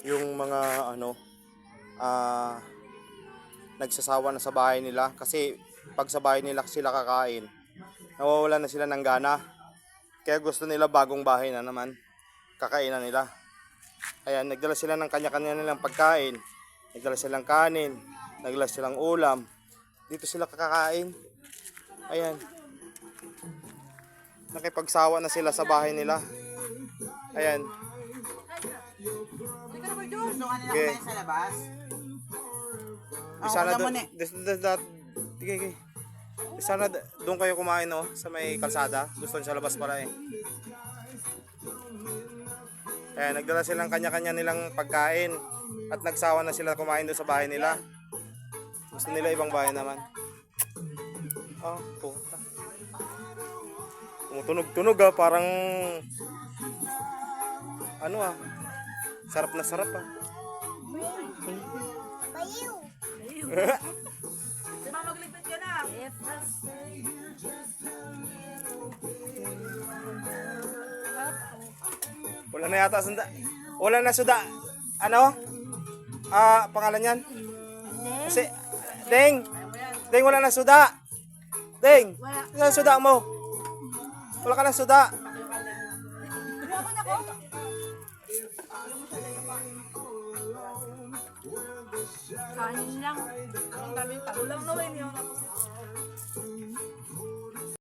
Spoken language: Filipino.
yung mga nagsasawa na sa bahay nila, kasi pag sa bahay nila sila kakain, nawawalan na sila ng gana. Kaya gusto nila bagong bahay na naman, kakainan nila. Ayan, nagdala sila ng kanya-kanya nilang pagkain. Nagdala silang kanin, nagdala silang ulam. Dito sila kakakain. Ayan. Nakipagsawa na sila sa bahay nila. Ayan. Gusto nga nila Okay. kumain sa labas? Sana Wala mo na. Sana doon kayo kumain, no, sa may kalsada. Gusto nyo sa labas para eh. Ayan, nagdala silang kanya-kanya nilang pagkain at nagsawa na sila kumain doon sa bahay nila. Gusto nila ibang bahay naman. Oh, puta. Tumutunog-tunog parang sarap na sarap Bayiw. Diba magligpit ka na? Wala na yata sunda. Wala na suda. Pangalan yan? Kasi, Deng! Deng, wala na suda! Deng! Wala na suda mo! Wala ka na suda! Kanin lang. Ang daming ulam na rin yun.